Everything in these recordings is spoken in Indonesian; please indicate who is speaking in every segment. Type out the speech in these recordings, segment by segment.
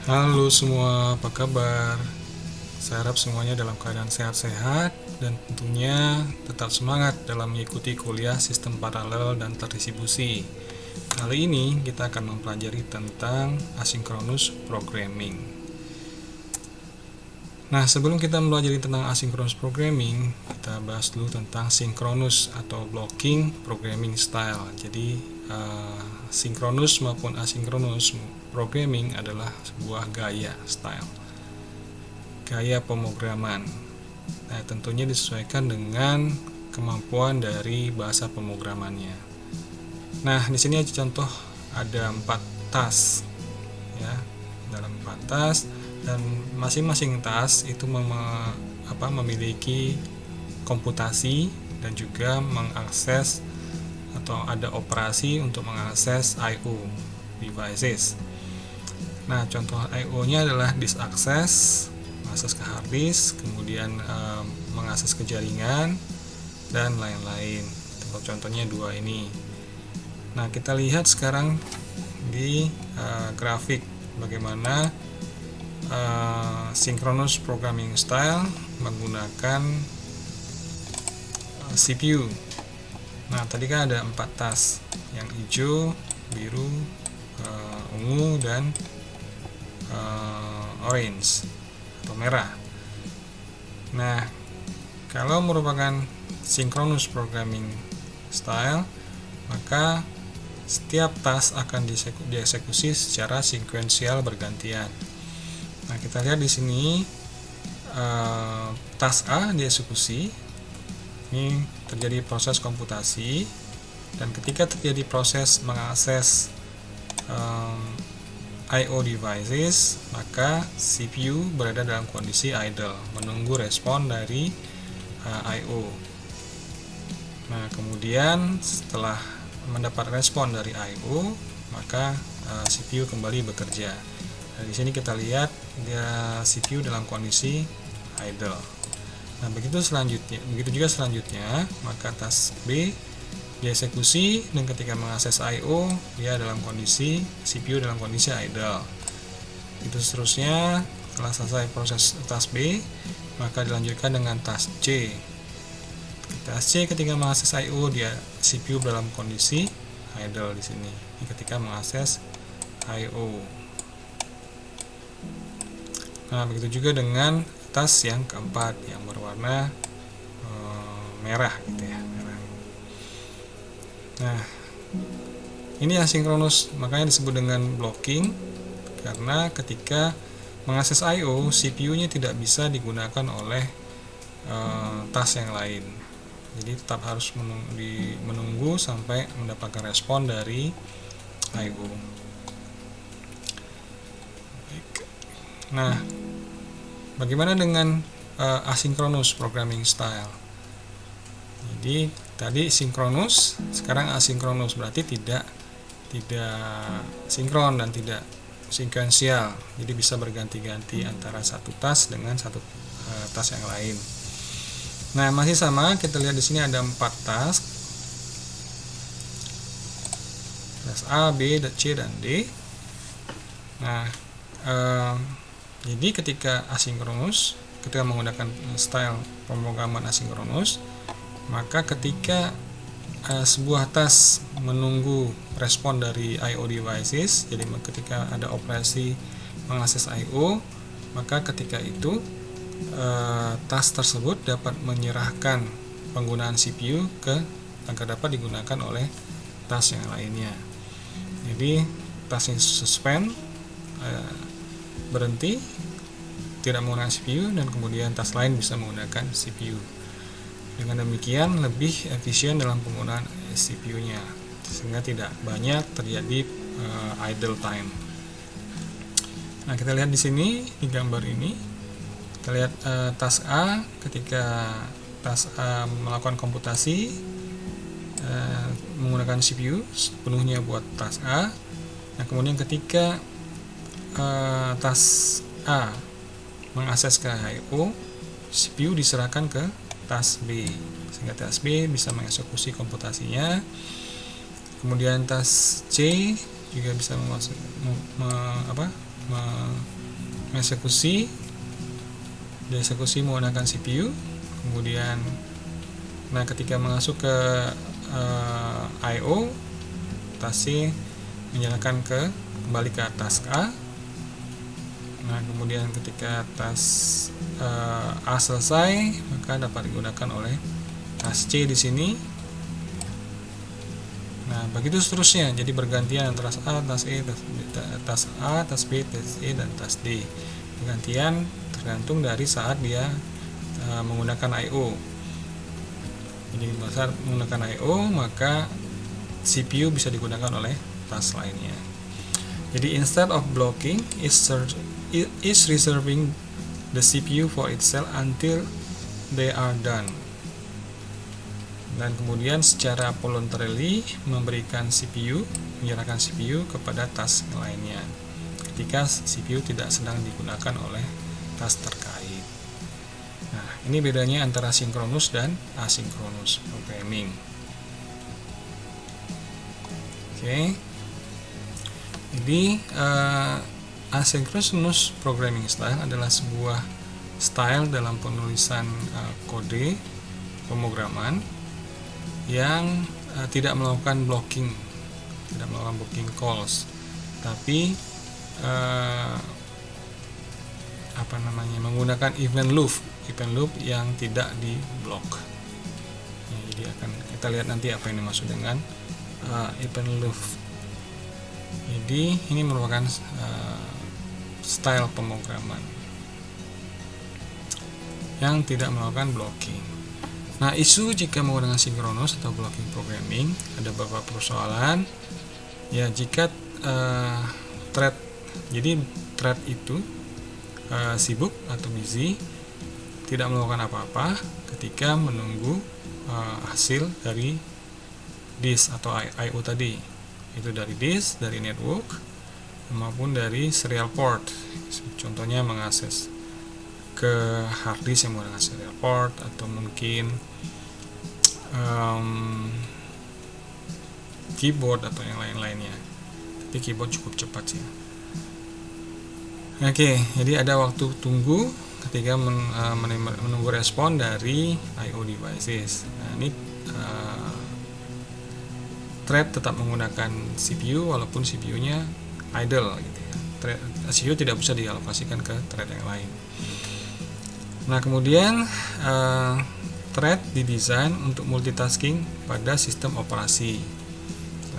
Speaker 1: Halo semua, apa kabar? Saya harap semuanya dalam keadaan sehat-sehat dan tentunya tetap semangat dalam mengikuti kuliah sistem paralel dan terdistribusi. Kali ini kita akan mempelajari tentang asynchronous programming. Nah, sebelum kita mempelajari tentang asynchronous programming, kita bahas dulu tentang synchronous atau blocking programming style. Jadi, synchronous maupun asynchronous programming adalah sebuah gaya style, gaya pemrograman. Nah, tentunya disesuaikan dengan kemampuan dari bahasa pemrogramannya. Nah, di sini aja contoh ada 4 task ya. Dalam 4 task dan masing-masing task itu memiliki komputasi dan juga mengakses atau ada operasi untuk mengakses I/O devices. Nah, contoh I/O-nya adalah disk access, mengakses ke hard disk, kemudian mengakses ke jaringan dan lain-lain. Contohnya 2 ini. Nah, kita lihat sekarang di grafik bagaimana synchronous programming style menggunakan CPU. Nah, tadi kan ada 4 task, yang hijau, biru, ungu, dan orange atau merah. Nah, kalau merupakan synchronous programming style, maka setiap task akan dieksekusi secara sekuensial bergantian. Nah, kita lihat di sini task A dieksekusi. Ini terjadi proses komputasi, dan ketika terjadi proses mengakses I/O devices, maka CPU berada dalam kondisi idle, menunggu respon dari I/O. Nah, kemudian setelah mendapat respon dari I/O, maka CPU kembali bekerja. Nah, di sini kita lihat dia CPU dalam kondisi idle. Nah, begitu juga selanjutnya, maka task B dieksekusi dan ketika mengakses I/O dia dalam kondisi CPU dalam kondisi idle. Itu seterusnya. Setelah selesai proses task B, maka dilanjutkan dengan task C. Task C ketika mengakses I/O dia CPU dalam kondisi idle di sini. Ketika mengakses I/O. Nah, begitu juga dengan task yang keempat yang berwarna merah gitu ya, merah. Nah, ini asinkronus, makanya disebut dengan blocking, karena ketika mengakses I/O, CPU-nya tidak bisa digunakan oleh task yang lain. Jadi tetap harus menunggu sampai mendapatkan respon dari I/O. Nah, bagaimana dengan asynchronous programming style? Jadi tadi sinkronus, sekarang asinkronus, berarti tidak sinkron dan tidak sekuensial. Jadi bisa berganti-ganti antara satu task dengan satu task yang lain. Nah, masih sama, kita lihat di sini ada 4 task. Task A, B, C, dan D. Nah, jadi ketika asinkronus, ketika menggunakan style pemrograman asinkronus, maka ketika sebuah task menunggu respon dari I/O devices, jadi ketika ada operasi mengakses I/O, maka ketika itu task tersebut dapat menyerahkan penggunaan CPU agar dapat digunakan oleh task yang lainnya. Jadi task yang suspend, berhenti, tidak menggunakan CPU, dan kemudian task lain bisa menggunakan CPU. Dengan demikian lebih efisien dalam penggunaan CPU-nya, sehingga tidak banyak terjadi idle time. Nah, kita lihat di sini di gambar ini, kita lihat task A, ketika task A melakukan komputasi menggunakan CPU sepenuhnya buat task A. Nah, kemudian ketika task A mengakses ke I/O, CPU diserahkan ke task B, sehingga task B bisa mengeksekusi komputasinya. Kemudian task C juga bisa dieksekusi menggunakan CPU. Kemudian ketika masuk ke I/O, task C menyalakan kembali ke task A. Kemudian ketika task A selesai, maka dapat digunakan oleh task C di sini. Begitu seterusnya. Jadi bergantian antara task A, task E, task A, task B, task E, dan task D. Bergantian tergantung dari saat dia menggunakan I/O. Jadi saat menggunakan I/O, maka CPU bisa digunakan oleh task lainnya. Jadi instead of blocking, is reserving the CPU for itself until they are done. Dan kemudian secara voluntarily menyerahkan CPU kepada task lainnya ketika CPU tidak sedang digunakan oleh task terkait. Ini bedanya antara sinkronus dan asinkronus programming. Jadi asynchronous programming style adalah sebuah style dalam penulisan kode pemrograman yang tidak melakukan blocking calls, tapi menggunakan event loop yang tidak di block. Jadi akan kita lihat nanti apa yang dimaksud dengan event loop. Jadi ini merupakan style pemrograman yang tidak melakukan blocking. Isu jika menggunakan sinkronus atau blocking programming, ada beberapa persoalan. Jika thread itu sibuk atau busy, tidak melakukan apa-apa ketika menunggu hasil dari disk atau I/O tadi, itu dari disk, dari network, maupun dari serial port. Contohnya mengakses ke hard disk yang menggunakan serial port, atau mungkin keyboard atau yang lain-lainnya. Tapi keyboard cukup cepat sih. Jadi ada waktu tunggu ketika menunggu respon dari I/O devices. Ini thread tetap menggunakan CPU walaupun CPU-nya idle gitu ya. CPU tidak bisa dialokasikan ke thread yang lain. Kemudian thread didesain untuk multitasking pada sistem operasi,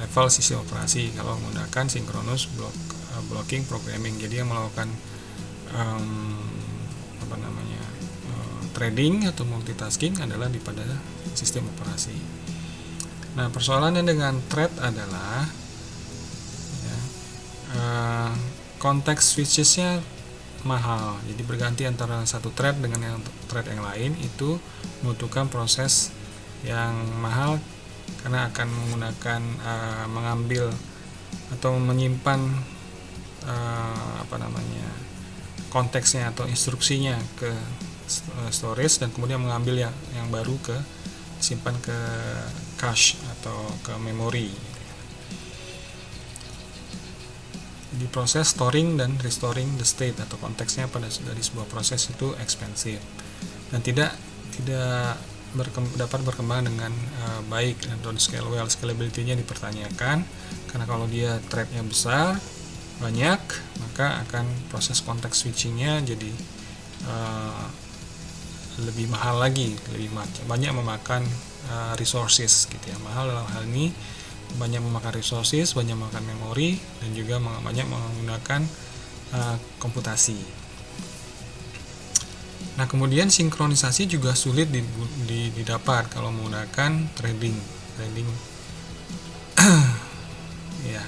Speaker 1: level sistem operasi kalau menggunakan synchronous blocking programming. Jadi yang melakukan threading atau multitasking adalah pada sistem operasi. Persoalannya dengan thread adalah konteks switches-nya mahal. Jadi berganti antara satu thread dengan thread yang lain itu membutuhkan proses yang mahal, karena akan menggunakan mengambil atau menyimpan konteksnya atau instruksinya ke storage, dan kemudian mengambil yang baru simpan ke cache atau ke memori. Di proses storing dan restoring the state atau konteksnya dari sebuah proses itu expensive dan tidak dapat berkembang dengan baik, dan don't scale well. Scalability-nya dipertanyakan, karena kalau dia thread-nya besar banyak, maka akan proses konteks switching-nya jadi lebih mahal lagi, banyak memakan resources gitu ya. Mahal dalam hal ini banyak memakan resources, banyak memakan memori, dan juga banyak menggunakan komputasi. Kemudian sinkronisasi juga sulit didapat kalau menggunakan threading ya.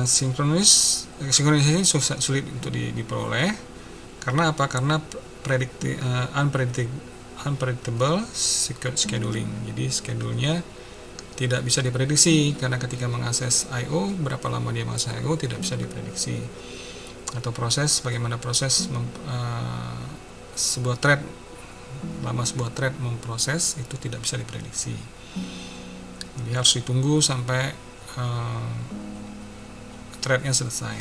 Speaker 1: Sinkronisasi sulit untuk diperoleh. Karena apa? Karena unpredictable scheduling. Jadi schedule-nya tidak bisa diprediksi, karena ketika mengakses I/O, berapa lama dia mengakses I/O tidak bisa diprediksi. Atau bagaimana proses sebuah thread memproses itu tidak bisa diprediksi. Jadi harus ditunggu sampai threadnya selesai.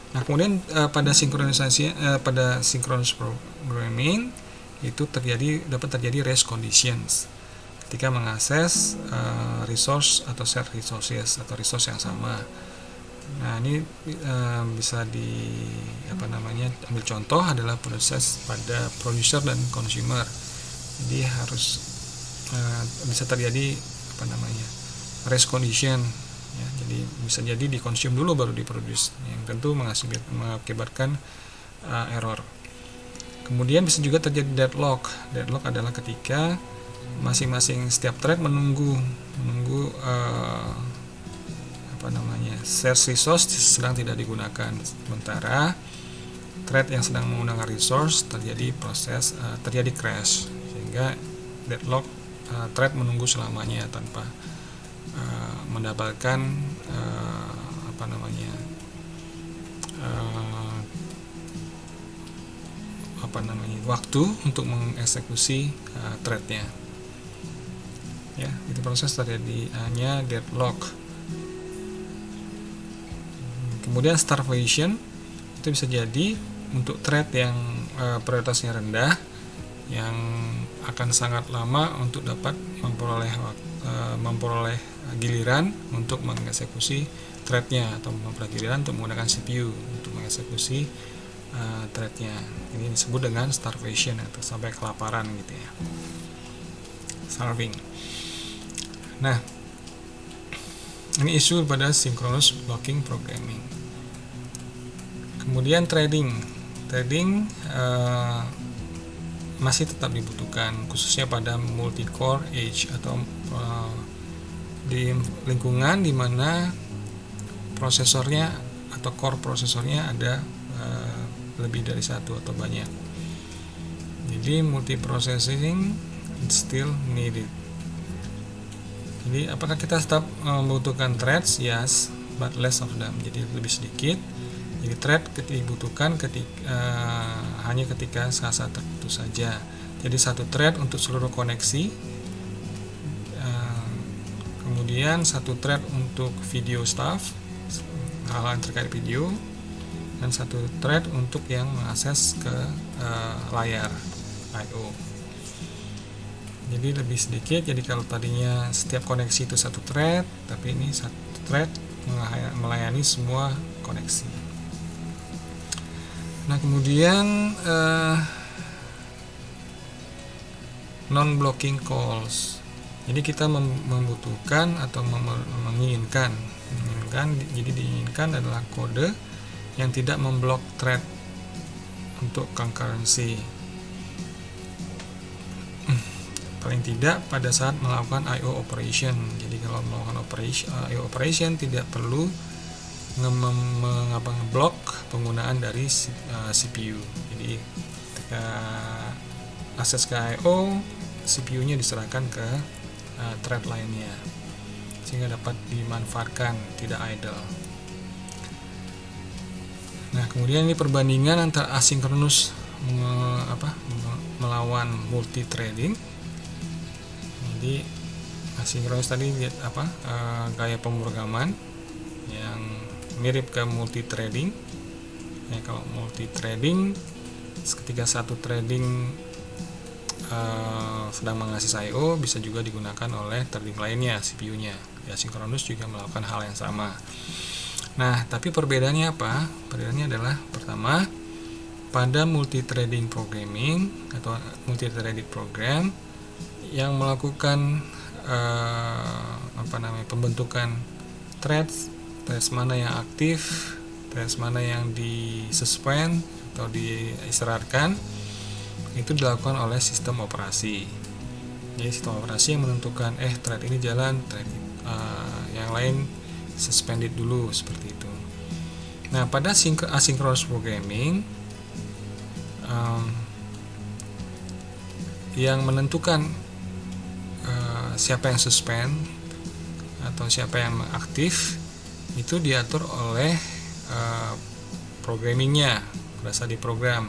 Speaker 1: Nah, kemudian pada sinkronisasi pada synchronous programming itu dapat terjadi race conditions ketika mengakses resource atau shared resources atau resource yang sama. Nah, ini bisa ambil contoh adalah proses pada producer dan consumer. Jadi harus bisa terjadi race condition ya, jadi bisa jadi dikonsum dulu baru diproduce, yang tentu mengakibatkan error. Kemudian bisa juga terjadi deadlock. Deadlock adalah ketika masing-masing setiap thread menunggu shared resource sedang tidak digunakan, sementara thread yang sedang menggunakan resource terjadi crash, sehingga deadlock, thread menunggu selamanya tanpa mendapatkan waktu untuk mengeksekusi threadnya. Ya, itu proses terjadinya deadlock. Kemudian starvation itu bisa jadi untuk thread yang prioritasnya rendah, yang akan sangat lama untuk dapat memperoleh giliran untuk mengeksekusi threadnya, atau memperoleh giliran untuk menggunakan CPU untuk mengeksekusi threadnya. Ini disebut dengan starvation atau sampai kelaparan gitu ya, starving. Nah, ini isu pada synchronous blocking programming. Kemudian trading masih tetap dibutuhkan, khususnya pada multi-core edge atau di lingkungan di mana prosesornya atau core prosesornya ada lebih dari satu atau banyak. Jadi multiprocessing still needed. Jadi apakah kita tetap membutuhkan threads? Yes, but less of them. Jadi lebih sedikit. Jadi thread dibutuhkan hanya ketika saat tertentu saja. Jadi satu thread untuk seluruh koneksi, kemudian satu thread untuk video stuff, hal-hal yang terkait video, dan satu thread untuk yang mengakses ke layar I/O. Jadi lebih sedikit. Jadi kalau tadinya setiap koneksi itu satu thread, tapi ini satu thread melayani semua koneksi. Nah, kemudian non-blocking calls. Jadi kita membutuhkan atau menginginkan. Jadi diinginkan adalah kode yang tidak memblok thread untuk concurrency. Paling tidak pada saat melakukan I/O operation. Jadi kalau melakukan I/O operation tidak perlu ngeblok penggunaan dari CPU. Jadi ketika akses ke I/O, CPU-nya diserahkan ke thread lainnya, sehingga dapat dimanfaatkan, tidak idle. Nah, kemudian ini perbandingan antara asinkronus melawan multi-threading. Jadi asinkronus tadi lihat gaya pemrograman yang mirip ke multi-threading. Ya, kalau multi-threading ketika satu threading sedang mengakses I/O bisa juga digunakan oleh threading lainnya, CPU-nya. Ya, asinkronus juga melakukan hal yang sama. Nah, tapi perbedaannya apa? Perbedaannya adalah pertama, pada multi-threading programming atau multi-threaded program yang melakukan pembentukan threads mana yang aktif, threads mana yang disuspend atau diistirahatkan, itu dilakukan oleh sistem operasi. Jadi sistem operasi yang menentukan thread ini jalan, thread yang lain suspended dulu, seperti itu. Nah, pada asynchronous programming yang menentukan siapa yang suspend atau siapa yang aktif itu diatur oleh programmingnya, berasal di program.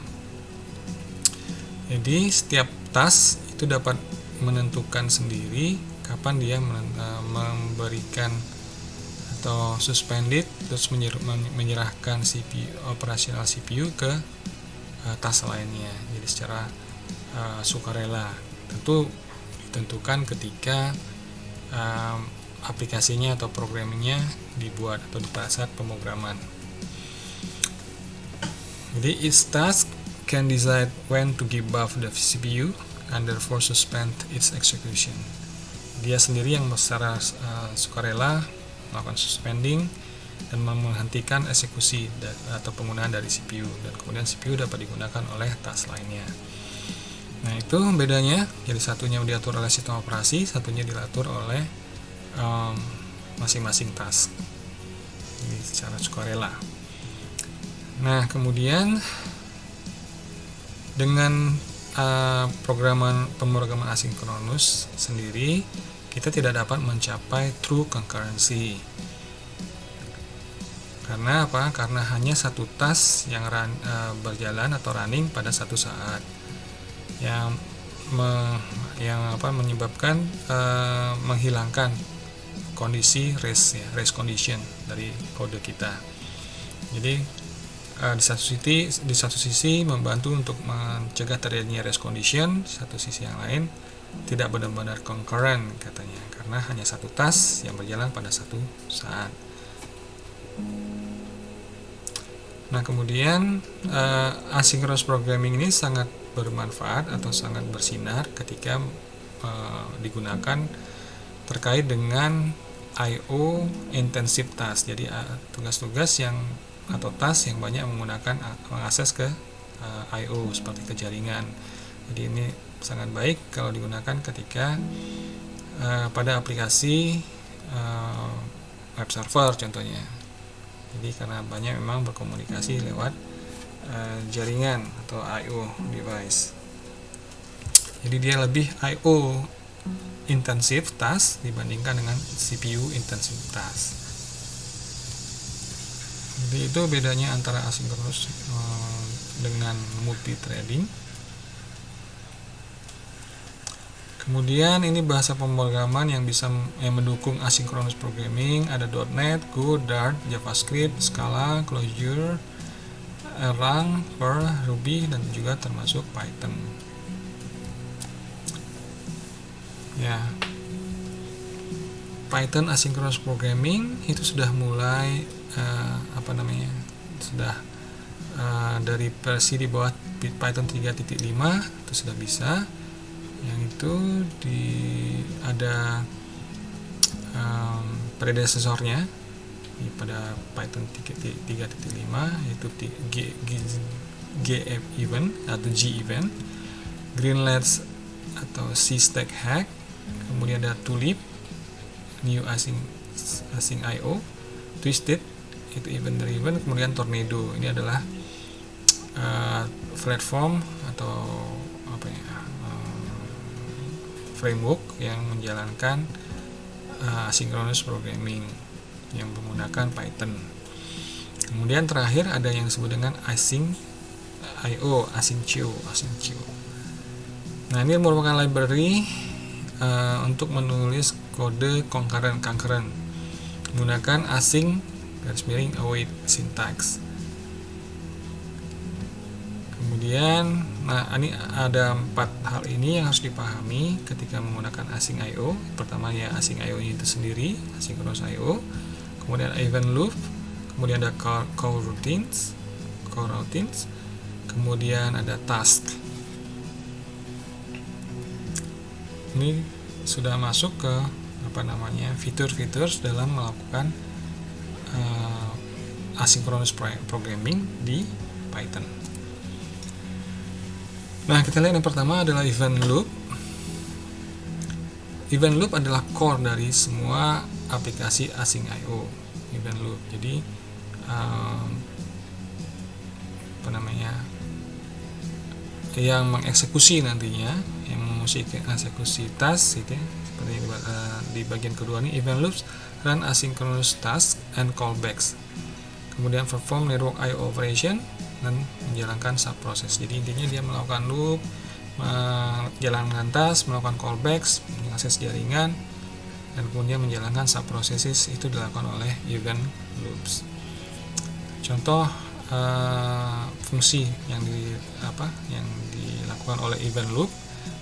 Speaker 1: Jadi setiap task itu dapat menentukan sendiri kapan dia memberikan atau suspended terus menyerahkan CPU, operasional CPU ke task lainnya. Jadi secara sukarela. Tentu ditentukan ketika aplikasinya atau programmingnya dibuat atau pada saat pemrograman. Jadi each task can decide when to give buff the CPU and therefore suspend its execution. Dia sendiri yang secara sukarela melakukan suspending dan menghentikan eksekusi atau penggunaan dari CPU, dan kemudian CPU dapat digunakan oleh task lainnya. Nah, itu bedanya. Jadi satunya diatur oleh sistem operasi, satunya diatur oleh masing-masing task. Jadi secara sukarela. Nah, kemudian dengan pemrograman asinkronus sendiri, kita tidak dapat mencapai true concurrency. Karena apa? Karena hanya satu task yang berjalan atau running pada satu saat, yang menyebabkan menghilangkan kondisi race condition dari kode kita. Jadi di satu sisi membantu untuk mencegah terjadinya race condition, satu sisi yang lain tidak benar-benar concurrent katanya, karena hanya satu task yang berjalan pada satu saat. Nah, kemudian asynchronous programming ini sangat bermanfaat atau sangat bersinar ketika digunakan terkait dengan I/O intensive task. Jadi tugas-tugas atau task yang banyak mengakses ke I/O seperti ke jaringan. Jadi ini sangat baik kalau digunakan ketika pada aplikasi web server contohnya. Jadi karena banyak memang berkomunikasi lewat jaringan atau I/O device. Jadi dia lebih I/O intensive task dibandingkan dengan CPU intensive task. Jadi itu bedanya antara asinkronus dengan multi threading. Kemudian ini bahasa pemrograman yang mendukung asynchronous programming, ada .NET, Go, Dart, JavaScript, Scala, Clojure, Erlang, Perl, Ruby, dan juga termasuk Python. Ya, Python asynchronous programming itu sudah mulai dari versi di bawah Python 3.5 itu sudah bisa. Yang itu ada predecessornya pada Python 3.5 yaitu GF event atau G event, Greenlets atau C stack hack, kemudian ada Tulip, New Async IO, Twisted itu event driven, kemudian Tornado ini adalah platform atau framework yang menjalankan asynchronous programming yang menggunakan Python. Kemudian terakhir ada yang disebut dengan Async IO, Asyncio. Nah, ini merupakan library untuk menulis kode concurrent menggunakan async _await syntax. Kemudian, ini ada 4 hal ini yang harus dipahami ketika menggunakan async IO. Pertama ya async IO itu sendiri, asynchronous IO. Kemudian event loop, kemudian ada call routines. Kemudian ada task. Ini sudah masuk ke fitur-fitur dalam melakukan asynchronous programming di Python. Nah, kita lihat yang pertama adalah event loop. Event loop adalah core dari semua aplikasi async IO. Event loop. Jadi yang mengeksekusi nantinya, yang mengeksekusi task gitu ya. Seperti di bagian kedua ini, event loops run asynchronous task and callbacks. Kemudian perform network IO operation dan menjalankan subproses. Jadi intinya dia melakukan loop, menjalankan task, melakukan callbacks, mengakses jaringan, dan kemudian menjalankan subprocesses itu dilakukan oleh event loops. Contoh fungsi yang dilakukan oleh event loop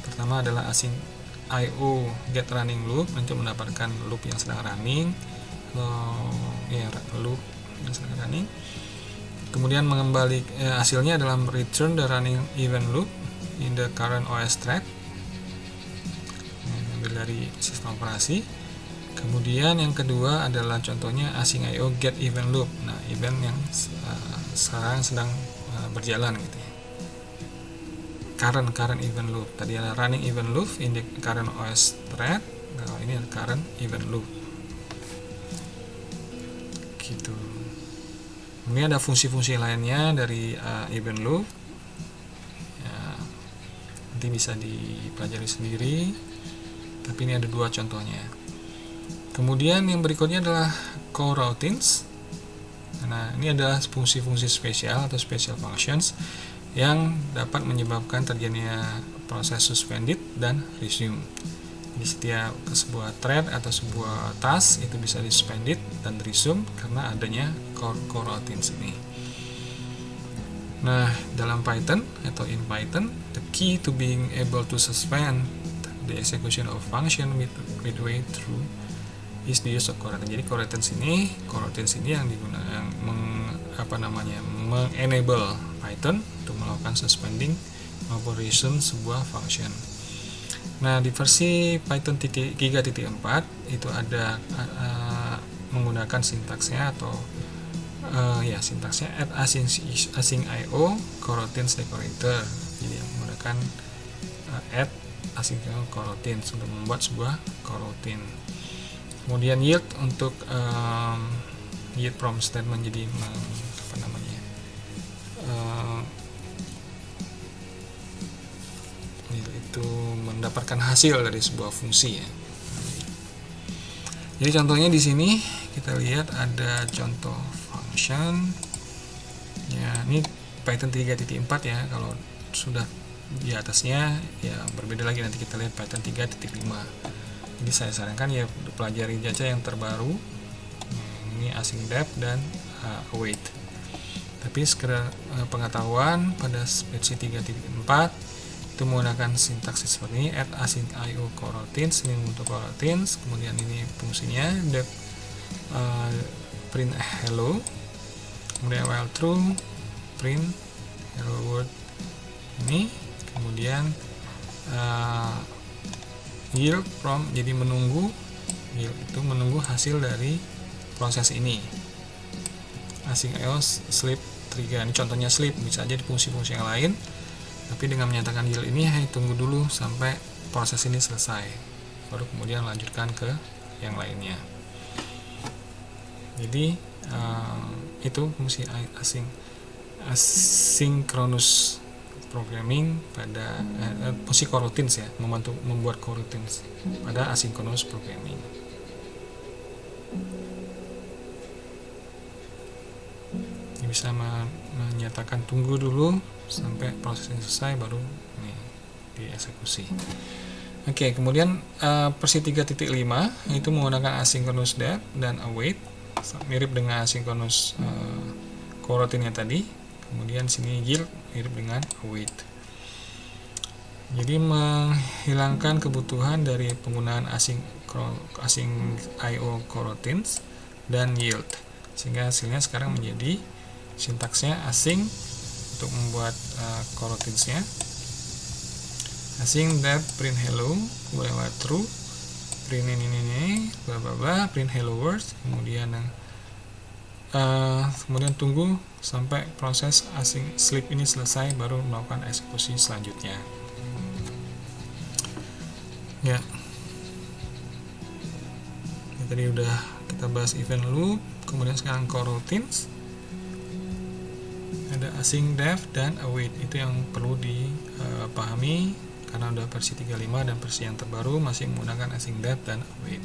Speaker 1: pertama adalah async IO get running loop untuk mendapatkan loop yang sedang running, loop yang sedang running. Kemudian hasilnya adalah return the running event loop in the current OS thread, ambil dari sistem operasi. Kemudian yang kedua adalah contohnya async IO get event loop. Nah, event yang sekarang sedang berjalan gitu ya. Current event loop. Tadi ada running event loop in the current OS thread. Nah, ini ada current event loop. Gitu. Ini ada fungsi-fungsi lainnya dari event loop. Ya, nanti bisa dipelajari sendiri. Tapi ini ada 2 contohnya. Kemudian yang berikutnya adalah coroutines. Nah, ini adalah fungsi-fungsi spesial atau special functions yang dapat menyebabkan terjadinya proses suspended dan resume. Jadi setiap sebuah thread atau sebuah task itu bisa disuspended dan resume karena adanya coroutines ini. Nah, dalam Python atau in Python, the key to being able to suspend the execution of function midway through is the use of coroutines. Jadi coroutines ini yang digunakan mengenable Python untuk melakukan suspending maupun resume sebuah function. Nah, di versi Python 3.4 itu ada menggunakan sintaksnya atau sintaksnya add async IO coroutines decorator. Jadi yang menggunakan add async IO coroutines untuk membuat sebuah coroutine. Kemudian yield untuk yield from statement, jadi itu mendapatkan hasil dari sebuah fungsi ya. Jadi contohnya di sini kita lihat ada contoh function ya, ini Python 3.4 ya. Kalau sudah di atasnya ya berbeda lagi, nanti kita lihat Python 3.5. Jadi saya sarankan ya pelajari saja yang terbaru. Ini async def dan await. Tapi sekedar pengetahuan, pada versi 3.4 itu menggunakan sintaksis seperti ini, add async IO coroutines, ini untuk coroutines. Kemudian ini fungsinya def print hello, kemudian while true print hello world ini. Kemudian yield from, jadi menunggu, yield itu menunggu hasil dari proses ini. Async IO sleep trigger, ini contohnya sleep, bisa aja di fungsi-fungsi yang lain, tapi dengan menyatakan yield ini tunggu dulu sampai proses ini selesai, baru kemudian lanjutkan ke yang lainnya. Jadi itu fungsi asynchronous programming pada fungsi coroutines ya, membantu membuat coroutines pada asynchronous programming. Ini bisa menyatakan tunggu dulu sampai proses ini selesai, baru ini dieksekusi. Oke, kemudian versi 3.5 itu menggunakan asynchronous def dan await, mirip dengan asynchronous coroutine tadi. Kemudian sini yield mirip dengan await. Jadi menghilangkan kebutuhan dari penggunaan async IO coroutines dan yield, sehingga hasilnya sekarang menjadi sintaksnya async untuk membuat coroutinesnya. Async def print hello, kemudian true print ini bla bla bla, print hello world, kemudian tunggu sampai proses async sleep ini selesai, baru melakukan eksekusi selanjutnya ya. Tadi udah kita bahas event loop, kemudian sekarang coroutines, ada async def dan await. Itu yang perlu dipahami karena udah versi 35 dan versi yang terbaru masih menggunakan async def dan await.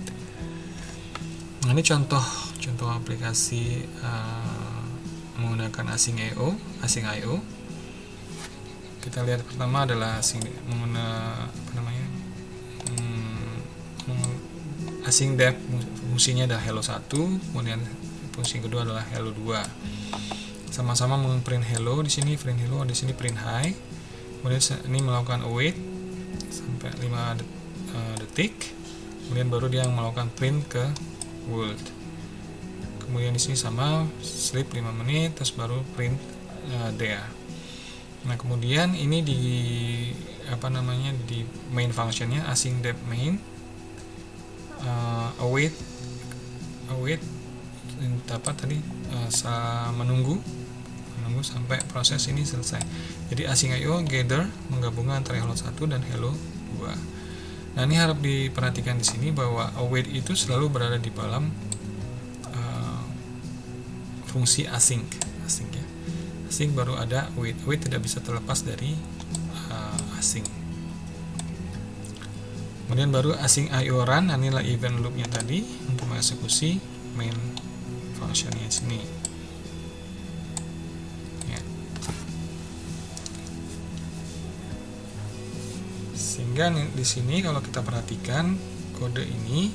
Speaker 1: Nah, ini contoh aplikasi menggunakan async IO. Kita lihat pertama async def fungsinya adalah hello 1, kemudian fungsi kedua adalah hello 2. Sama-sama memprint hello di sini, print hello, di sini print hi. Kemudian ini melakukan await sampai 5 detik. Kemudian baru dia melakukan print ke world. Kemudian di sini sama sleep 5 menit, terus baru print there. Nah, kemudian ini di di main functionnya async def main await menunggu sampai proses ini selesai. Jadi async IO gather menggabungkan antara hello 1 dan hello 2. Nah, ini harap diperhatikan di sini bahwa await itu selalu berada di dalam fungsi async ya. Async baru ada await. Await tidak bisa terlepas dari async. Kemudian baru async IO run, inilah event loopnya tadi untuk mengeksekusi main functionnya di sini. Ya. Sehingga di sini kalau kita perhatikan kode ini,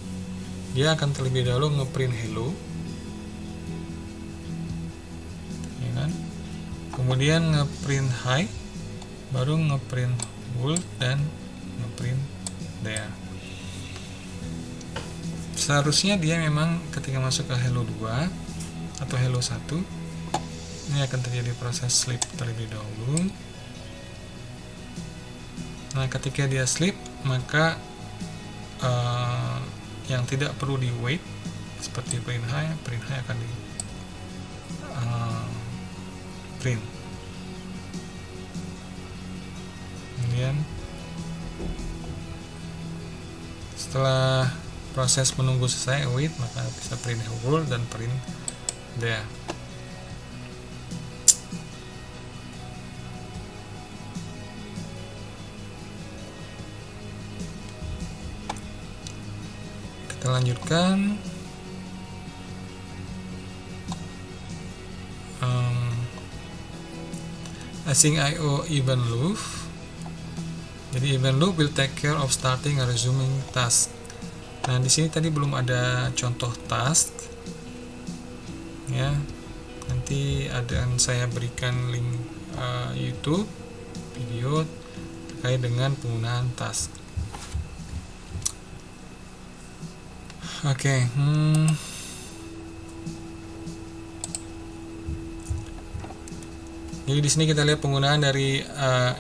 Speaker 1: dia akan terlebih dahulu ngeprint hello, ya kan? Kemudian ngeprint hi, baru ngeprint world dan ngeprint there. Seharusnya dia memang ketika masuk ke hello 2 atau hello 1, ini akan terjadi proses sleep terlebih dahulu. Nah, ketika dia sleep, maka yang tidak perlu di wait seperti print high akan di print. Kemudian setelah proses menunggu selesai await, maka bisa print hello dan print there. Kita lanjutkan. Async IO event loop. Jadi event loop will take care of starting and resuming task. Nah, di sini tadi belum ada contoh task. Ya. Nanti saya berikan link YouTube video terkait dengan penggunaan task. Oke. Jadi di sini kita lihat penggunaan dari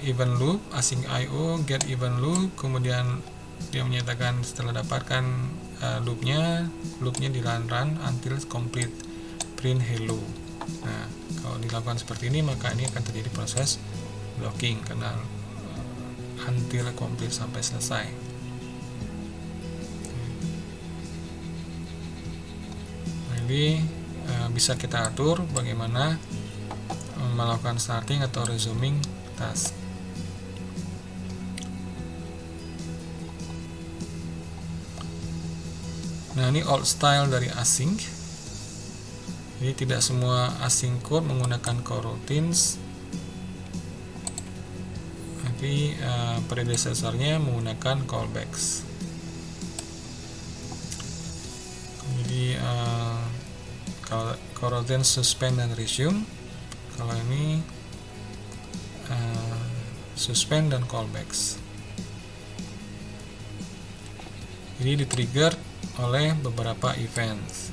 Speaker 1: event loop, async IO, get event loop, kemudian dia menyatakan setelah dapatkan loopnya di run until complete print hello. Nah, kalau dilakukan seperti ini, maka ini akan terjadi proses blocking karena until complete sampai selesai. Jadi bisa kita atur bagaimana melakukan starting atau resuming task. Nah, ini old style dari async. Jadi tidak semua async code menggunakan coroutines, tapi predecessornya menggunakan callbacks. Jadi kalau coroutines suspend dan resume, kalau ini suspend dan callbacks. Jadi di-trigger oleh beberapa events.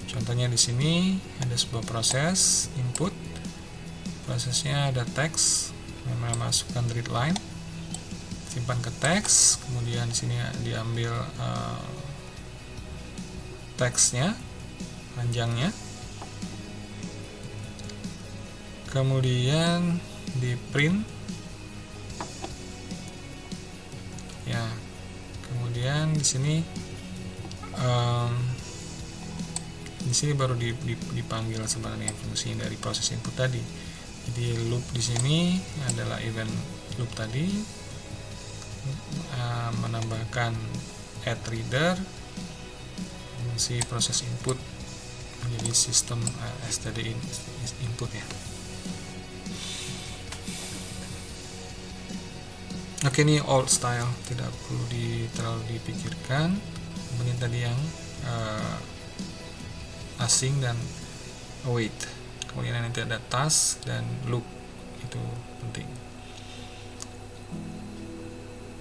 Speaker 1: Contohnya di sini ada sebuah proses input. Prosesnya ada teks, masukkan readline, simpan ke teks, kemudian di sini diambil teksnya, panjangnya. Kemudian di print, ya. Kemudian di sini baru dipanggil sebenarnya fungsi dari proses input tadi. Jadi loop di sini adalah event loop tadi, menambahkan add reader, fungsi proses input menjadi sistem std input ya. Oke, ini old style, tidak perlu terlalu dipikirkan komponen tadi yang async dan await. Kemudian nanti ada task dan loop, itu penting.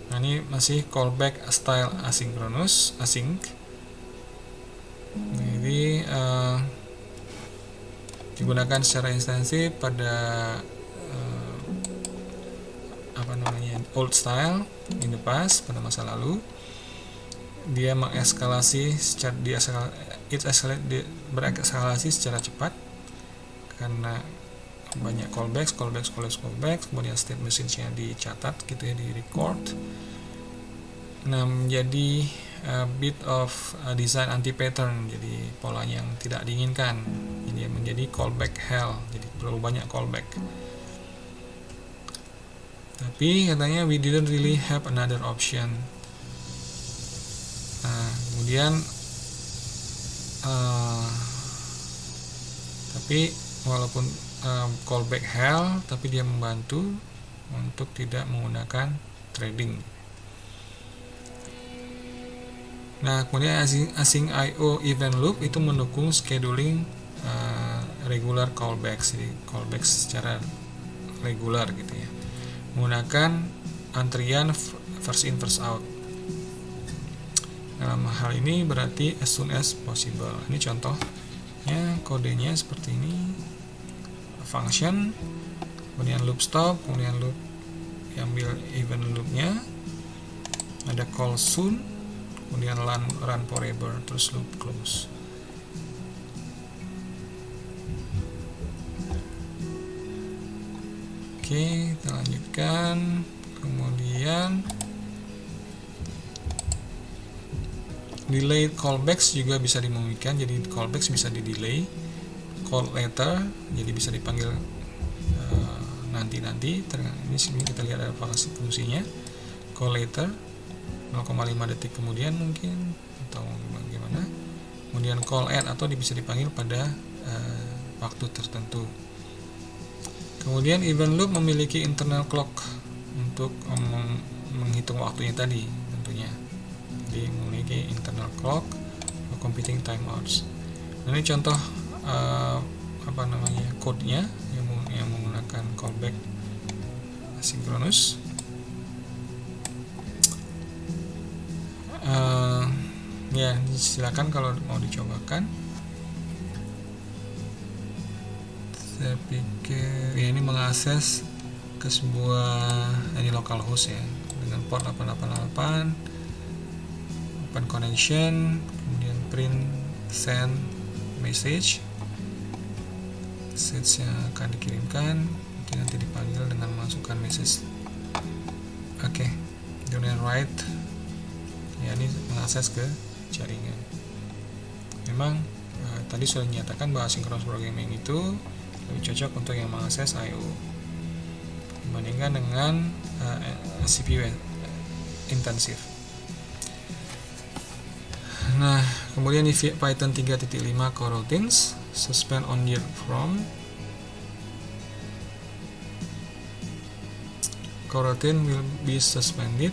Speaker 1: Nah, ini masih callback style asynchronous, async. Jadi digunakan secara instansi pada old style, in the past, pada masa lalu. Dia mengeskalasi secara berekskalasi secara cepat karena banyak callbacks, kemudian state message-nya dicatat gitu ya, di record. Nah, menjadi bit of design anti pattern, jadi polanya yang tidak diinginkan. Ini menjadi callback hell, jadi terlalu banyak callback. Tapi katanya we didn't really have another option. Nah, kemudian tapi walaupun callback hell, tapi dia membantu untuk tidak menggunakan threading. Nah, kemudian async IO event loop itu mendukung scheduling regular callbacks, jadi callbacks secara regular gitu ya, menggunakan antrian first in first out. Dalam hal ini berarti as soon as possible. Ini contohnya, kodenya seperti ini. Function, kemudian loop stop, kemudian loop yang ambil event loopnya, ada call soon, kemudian run forever, terus loop close. Oke, kita lanjutkan. Kemudian delay callbacks juga bisa dimungkinkan, jadi callbacks bisa di delay. Call later, jadi bisa dipanggil nanti. Ini sini kita lihat ada fungsinya. Call later 0,5 detik kemudian mungkin, atau bagaimana. Kemudian call add, atau bisa dipanggil pada waktu tertentu. Kemudian event loop memiliki internal clock untuk menghitung waktunya tadi tentunya. Jadi memiliki internal clock for computing timeouts. Nah, ini contoh code-nya yang menggunakan callback asynchronous. Ya, silakan kalau mau dicobakan. Saya pikir ya, ini mengakses ke sebuah localhost ya, dengan port 888, open connection, kemudian print send message yang akan dikirimkan, nanti dipanggil dengan masukkan message. Oke, kemudian write ya, ini mengakses ke jaringan. Memang tadi sudah dinyatakan bahwa synchronous programming itu lebih cocok untuk yang mengakses I/O dibandingkan dengan CPU intensif. Nah, kemudian di Python 3.5 coroutines, suspend on yield from. Coroutine will be suspended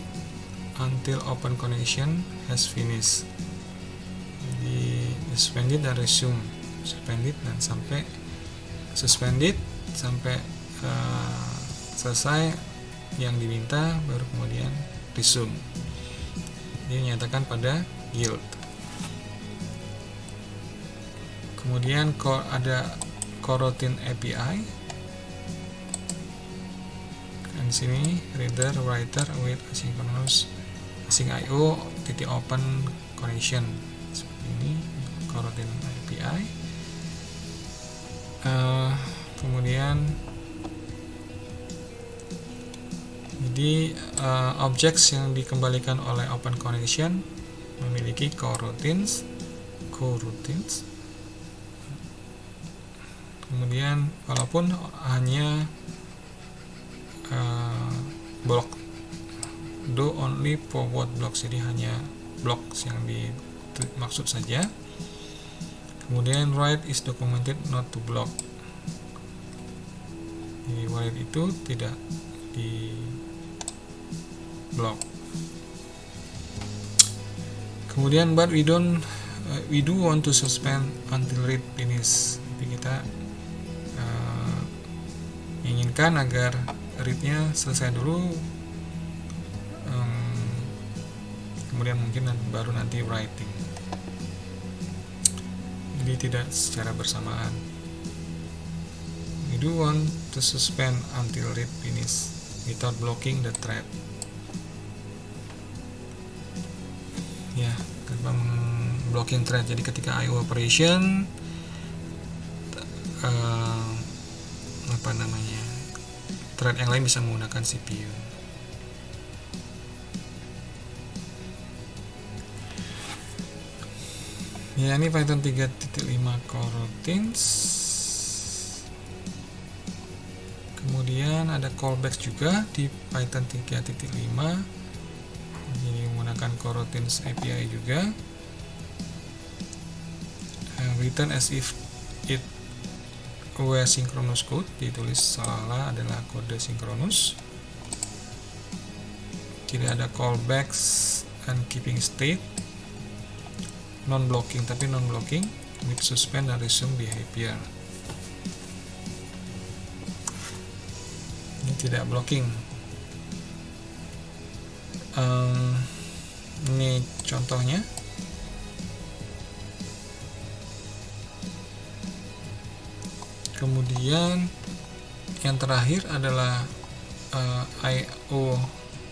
Speaker 1: until open connection has finished. Jadi suspended dan resume, suspended dan sampai suspended sampai selesai yang diminta, baru kemudian resume. Dia nyatakan pada yield. Kemudian ada coroutine API. Dan di sini reader, writer, await, asynchronous, async IO, open connection. Seperti ini coroutine API. Kemudian jadi objects yang dikembalikan oleh open connection memiliki coroutines. Kemudian walaupun hanya blok, do only forward blocks, jadi hanya blocks yang dimaksud saja. Kemudian write is documented not to block, di write itu tidak di blok. Kemudian but we do want to suspend until read finish. Jadi kita inginkan agar readnya selesai dulu, kemudian mungkin baru nanti writing. Jadi tidak secara bersamaan. We do want to suspend until read finish without blocking the thread. Ya, blocking thread. Jadi ketika IO operation thread yang lain bisa menggunakan CPU. Ya, ini Python 3.5 coroutines. Kemudian ada callbacks juga di Python 3.5. Jadi menggunakan coroutines API juga. Return as if it were synchronous code, ditulis seolah adalah kode sinkronus. Tidak ada callbacks and keeping state. Non-blocking, tapi non-blocking with suspend dan resume behavior. Ini tidak blocking. Ini contohnya. Kemudian yang terakhir adalah IO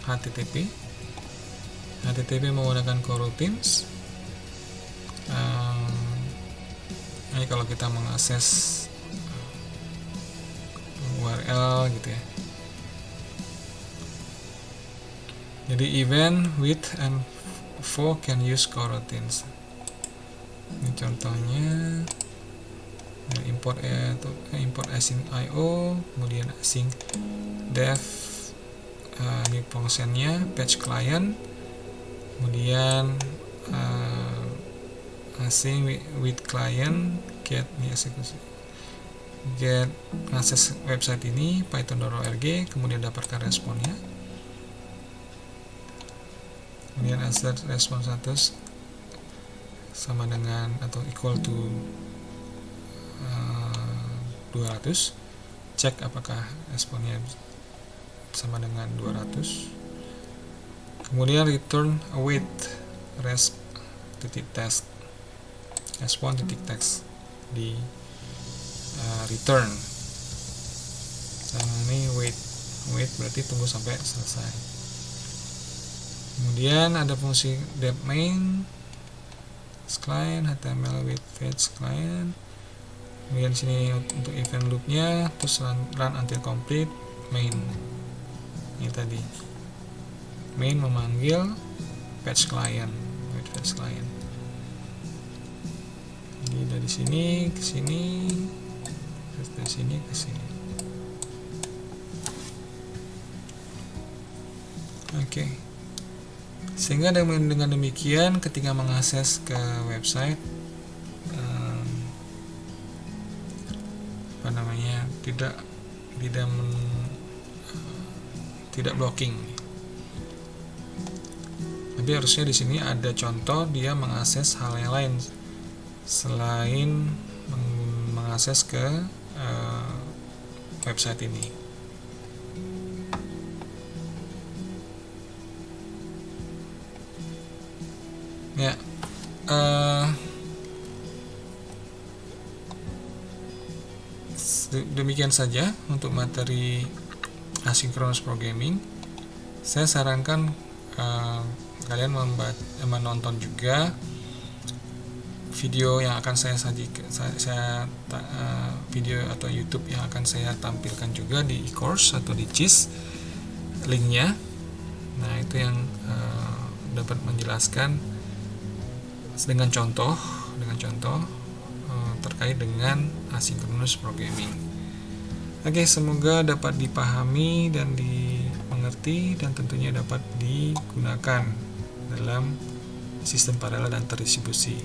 Speaker 1: HTTP. HTTP menggunakan coroutines. Ini kalau kita mengakses URL gitu ya. Jadi event with and for can use coroutines. Ini contohnya. Import async IO, kemudian async dev, ini fungsinya patch client, kemudian async with client get ini eksekusi, get akses website ini python.org, kemudian dapatkan responnya, kemudian assert respon status sama dengan atau equal to 200, cek apakah responnya sama dengan 200, kemudian return await resp.text respon.text di return. Nah, ini wait berarti tunggu sampai selesai. Kemudian ada fungsi dep main client html with fetch client. Kemudian sini untuk event loopnya, terus run until complete main. Ini tadi main memanggil fetch client, Jadi dari sini ke sini, terus dari sini ke sini. Oke. Sehingga dengan demikian ketika mengakses ke website tidak blocking. Tapi harusnya di sini ada contoh dia mengakses hal yang lain selain mengakses ke website ini. Ya, demikian saja untuk materi asynchronous programming. Saya sarankan kalian menonton juga video yang akan saya sajikan, video atau YouTube yang akan saya tampilkan juga di e-course atau di CIS linknya. Nah, itu yang dapat menjelaskan dengan contoh terkait dengan asynchronous programming. Oke, semoga dapat dipahami dan dimengerti dan tentunya dapat digunakan dalam sistem paralel dan terdistribusi.